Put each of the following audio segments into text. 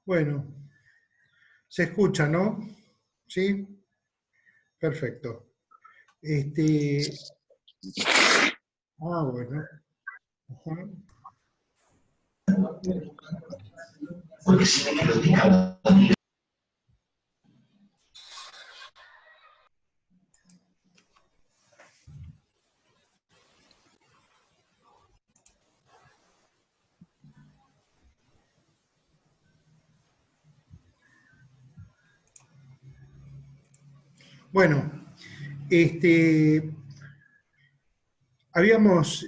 Bueno, se escucha, ¿no? ¿Sí? Perfecto. Bueno. Ajá. Bueno, habíamos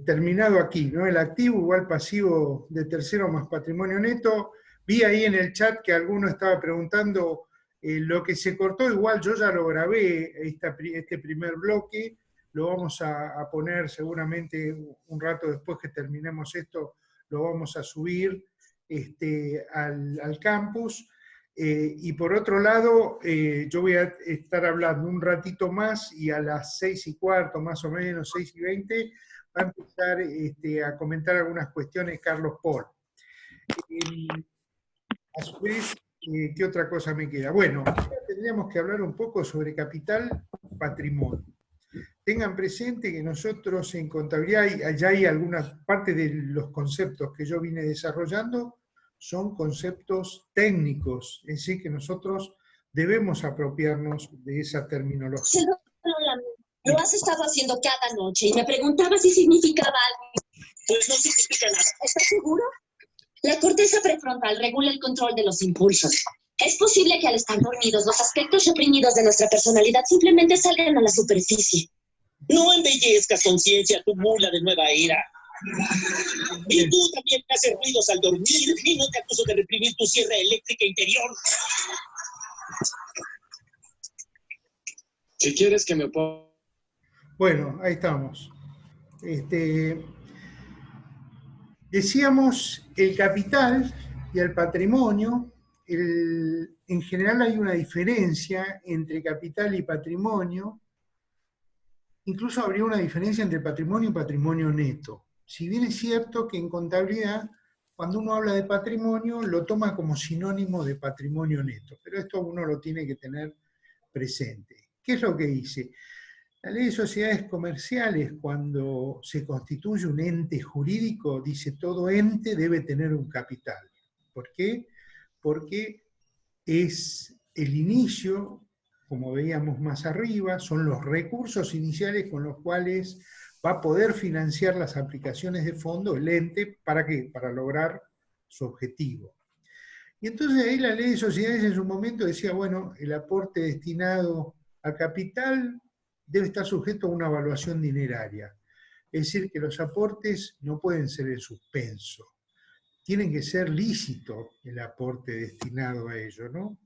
terminado aquí, ¿no? El activo igual pasivo de tercero más patrimonio neto. Vi ahí en el chat que alguno estaba preguntando lo que se cortó, igual yo ya lo grabé, este primer bloque, lo vamos a poner seguramente un rato después que terminemos esto, lo vamos a subir al campus. Y por otro lado, yo voy a estar hablando un ratito más y a las 6:15, más o menos, 6:20, va a empezar a comentar algunas cuestiones Carlos Paul. A su vez, ¿qué otra cosa me queda? Bueno, tendríamos que hablar un poco sobre capital patrimonio. Tengan presente que nosotros en contabilidad, ya hay alguna parte de los conceptos que yo vine desarrollando, son conceptos técnicos, es decir, que nosotros debemos apropiarnos de esa terminología. Lo has estado haciendo cada noche y me preguntaba si significaba algo. Pues no significa nada. ¿Estás seguro? La corteza prefrontal regula el control de los impulsos. Es posible que al estar dormidos los aspectos reprimidos de nuestra personalidad simplemente salgan a la superficie. No embellezcas con ciencia tu mula de nueva era. Y tú también haces ruidos al dormir y no te acuso de reprimir tu sierra eléctrica interior. Si quieres que me ponga... Bueno, ahí estamos. Decíamos el capital y el patrimonio. En general hay una diferencia entre capital y patrimonio. Incluso habría una diferencia entre patrimonio y patrimonio neto. Si bien es cierto que en contabilidad, cuando uno habla de patrimonio, lo toma como sinónimo de patrimonio neto, pero esto uno lo tiene que tener presente. ¿Qué es lo que dice? La ley de sociedades comerciales, cuando se constituye un ente jurídico, dice todo ente debe tener un capital. ¿Por qué? Porque es el inicio, como veíamos más arriba, son los recursos iniciales con los cuales va a poder financiar las aplicaciones de fondo el ente, ¿para qué? Para lograr su objetivo. Y entonces ahí la ley de sociedades en su momento decía, bueno, el aporte destinado al capital debe estar sujeto a una evaluación dineraria. Es decir, que los aportes no pueden ser en suspenso. Tienen que ser lícito el aporte destinado a ello, ¿no?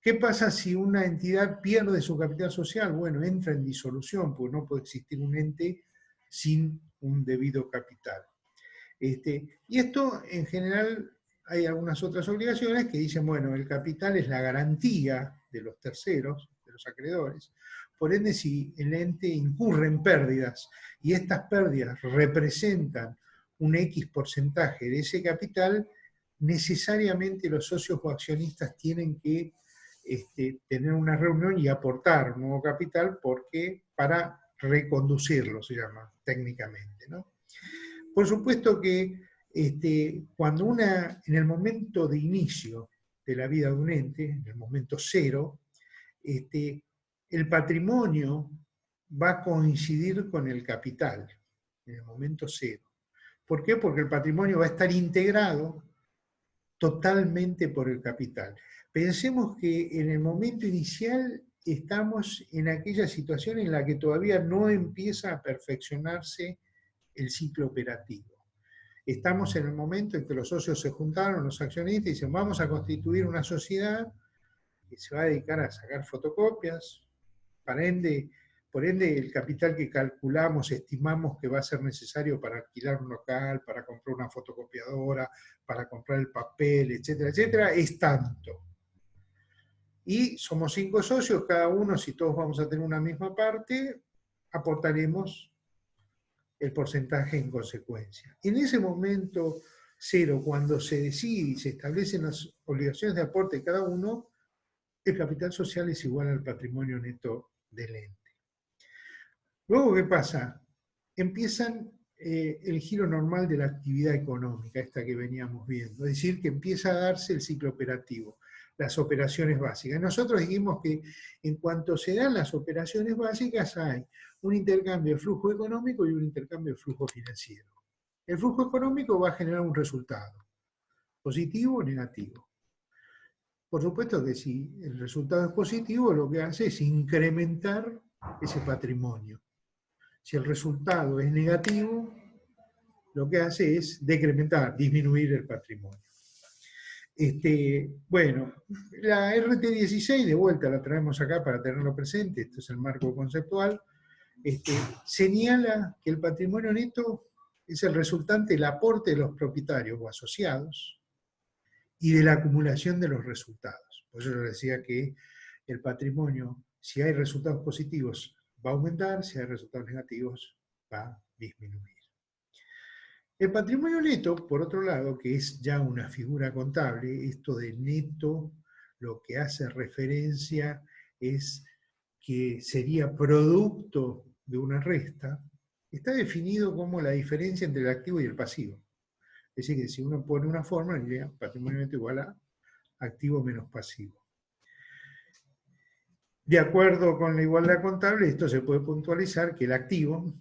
¿Qué pasa si una entidad pierde su capital social? Bueno, entra en disolución, porque no puede existir un ente sin un debido capital. Y esto, en general, hay algunas otras obligaciones que dicen, bueno, el capital es la garantía de los terceros, de los acreedores, por ende, si el ente incurre en pérdidas y estas pérdidas representan un X porcentaje de ese capital, necesariamente los socios o accionistas tienen que tener una reunión y aportar un nuevo capital para reconducirlo, se llama técnicamente, ¿no? Por supuesto que cuando en el momento de inicio de la vida de un ente, en el momento cero, el patrimonio va a coincidir con el capital, en el momento cero. ¿Por qué? Porque el patrimonio va a estar integrado totalmente por el capital. Pensemos que en el momento inicial estamos en aquella situación en la que todavía no empieza a perfeccionarse el ciclo operativo. Estamos en el momento en que los socios se juntaron, los accionistas, y dicen, vamos a constituir una sociedad que se va a dedicar a sacar fotocopias, por ende el capital que calculamos, estimamos que va a ser necesario para alquilar un local, para comprar una fotocopiadora, para comprar el papel, etcétera, etcétera, es tanto. Y somos 5 socios, cada uno, si todos vamos a tener una misma parte, aportaremos el porcentaje en consecuencia. En ese momento cero cuando se decide y se establecen las obligaciones de aporte de cada uno, el capital social es igual al patrimonio neto del ente. Luego, ¿qué pasa? Empiezan el giro normal de la actividad económica, esta que veníamos viendo, es decir, que empieza a darse el ciclo operativo, las operaciones básicas. Nosotros dijimos que en cuanto se dan las operaciones básicas hay un intercambio de flujo económico y un intercambio de flujo financiero. El flujo económico va a generar un resultado, positivo o negativo. Por supuesto que si el resultado es positivo, lo que hace es incrementar ese patrimonio. Si el resultado es negativo, lo que hace es decrementar, disminuir el patrimonio. Bueno, la RT16, de vuelta la traemos acá para tenerlo presente, esto es el marco conceptual, señala que el patrimonio neto es el resultante del aporte de los propietarios o asociados y de la acumulación de los resultados. Por eso yo decía que el patrimonio, si hay resultados positivos, va a aumentar, si hay resultados negativos, va a disminuir. El patrimonio neto, por otro lado, que es ya una figura contable, esto de neto lo que hace referencia es que sería producto de una resta, está definido como la diferencia entre el activo y el pasivo. Es decir, que si uno pone una fórmula, diría patrimonio neto igual a activo menos pasivo. De acuerdo con la igualdad contable, esto se puede puntualizar que el activo,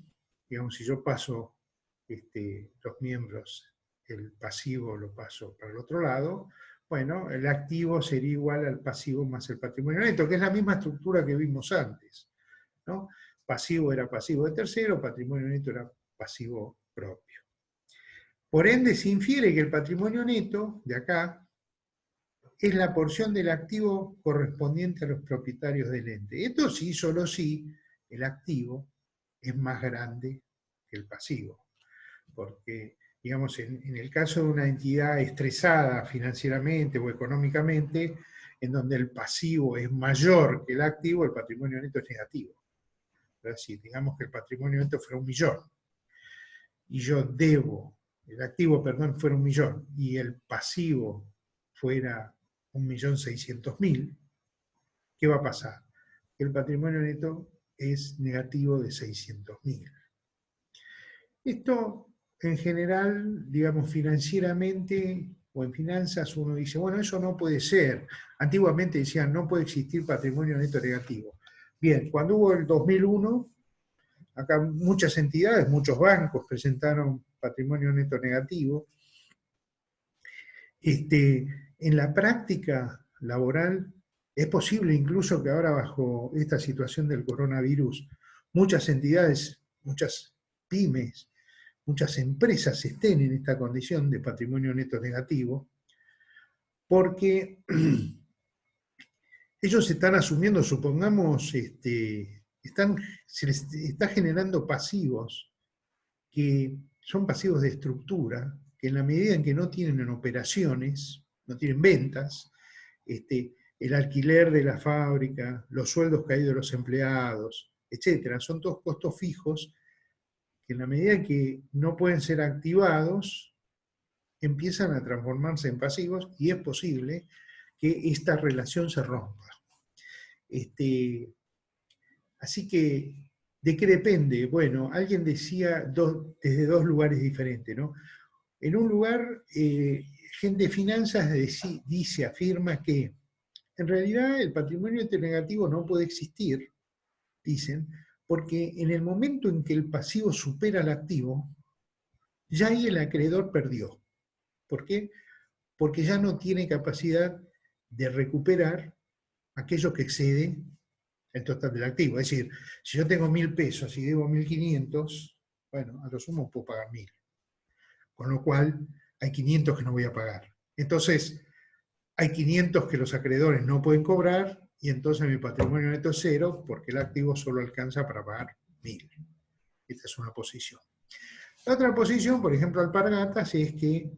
digamos, si yo paso los miembros, el pasivo lo paso para el otro lado, bueno, el activo sería igual al pasivo más el patrimonio neto, que es la misma estructura que vimos antes, ¿no? Pasivo era pasivo de tercero, patrimonio neto era pasivo propio. Por ende, se infiere que el patrimonio neto, de acá, es la porción del activo correspondiente a los propietarios del ente. Esto sí, solo si el activo es más grande que el pasivo. Porque, digamos, en el caso de una entidad estresada financieramente o económicamente, en donde el pasivo es mayor que el activo, el patrimonio neto es negativo. Es decir, digamos que el patrimonio neto fuera 1 millón, y yo debo, el activo, perdón, fuera 1 millón, y el pasivo fuera 1.600.000, ¿qué va a pasar? El patrimonio neto es negativo de 600.000. Esto, en general, digamos, financieramente o en finanzas, uno dice, bueno, eso no puede ser. Antiguamente decían, no puede existir patrimonio neto negativo. Bien, cuando hubo el 2001, acá muchas entidades, muchos bancos presentaron patrimonio neto negativo. En la práctica laboral es posible incluso que ahora bajo esta situación del coronavirus muchas entidades, muchas pymes, muchas empresas estén en esta condición de patrimonio neto negativo porque ellos están asumiendo, supongamos, se les está generando pasivos que son pasivos de estructura, que en la medida en que no tienen operaciones, no tienen ventas, el alquiler de la fábrica, los sueldos caídos de los empleados, etcétera, son todos costos fijos que en la medida en que no pueden ser activados, empiezan a transformarse en pasivos y es posible que esta relación se rompa. Así que, ¿de qué depende? Bueno, alguien decía desde dos lugares diferentes, ¿no? En un lugar, gente de finanzas afirma que en realidad el patrimonio negativo no puede existir, dicen, porque en el momento en que el pasivo supera al activo, ya ahí el acreedor perdió. ¿Por qué? Porque ya no tiene capacidad de recuperar aquello que excede el total del activo. Es decir, si yo tengo 1.000 pesos y debo 1.500, bueno, a lo sumo puedo pagar 1.000. Con lo cual, hay 500 que no voy a pagar. Entonces, hay 500 que los acreedores no pueden cobrar y entonces mi patrimonio neto es cero porque el activo solo alcanza para pagar 1.000. Esta es una posición. La otra posición, por ejemplo, alpargatas, es que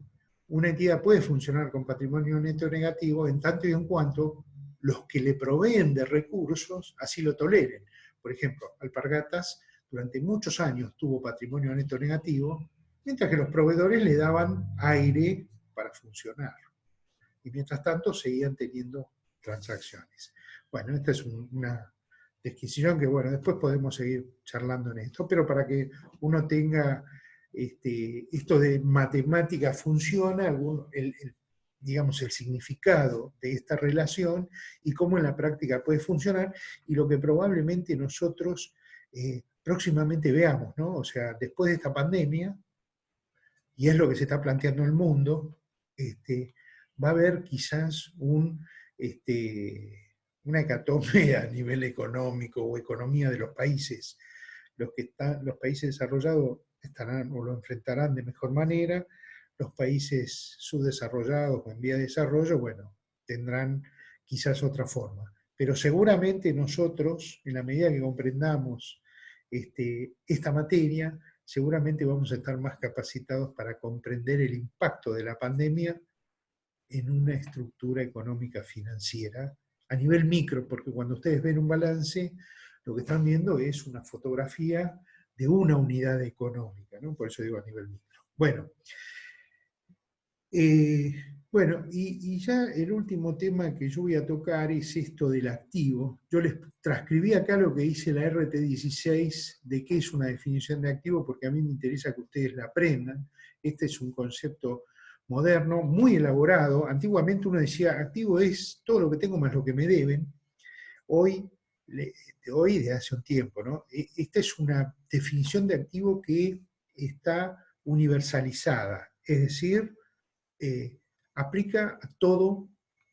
una entidad puede funcionar con patrimonio neto negativo en tanto y en cuanto los que le proveen de recursos así lo toleren. Por ejemplo, alpargatas durante muchos años tuvo patrimonio neto negativo mientras que los proveedores le daban aire para funcionar. Y mientras tanto seguían teniendo transacciones. Bueno, esta es una descripción que, bueno, después podemos seguir charlando en esto, pero para que uno tenga esto de matemática funciona, digamos, el significado de esta relación y cómo en la práctica puede funcionar, y lo que probablemente nosotros próximamente veamos, ¿no? O sea, después de esta pandemia, y es lo que se está planteando en el mundo, va a haber quizás una hecatombe a nivel económico o economía de los países. Los países desarrollados estarán o lo enfrentarán de mejor manera, los países subdesarrollados o en vía de desarrollo, bueno, tendrán quizás otra forma. Pero seguramente nosotros, en la medida que comprendamos esta materia, seguramente vamos a estar más capacitados para comprender el impacto de la pandemia en una estructura económica financiera a nivel micro, porque cuando ustedes ven un balance, lo que están viendo es una fotografía de una unidad económica, ¿no? Por eso digo a nivel micro. Bueno, y ya el último tema que yo voy a tocar es esto del activo. Yo les transcribí acá lo que dice la RT16 de qué es una definición de activo, porque a mí me interesa que ustedes la aprendan. Este es un concepto moderno, muy elaborado. Antiguamente uno decía, activo es todo lo que tengo más lo que me deben. Hoy, de hace un tiempo, ¿no? Esta es una definición de activo que está universalizada, es decir, aplica a todo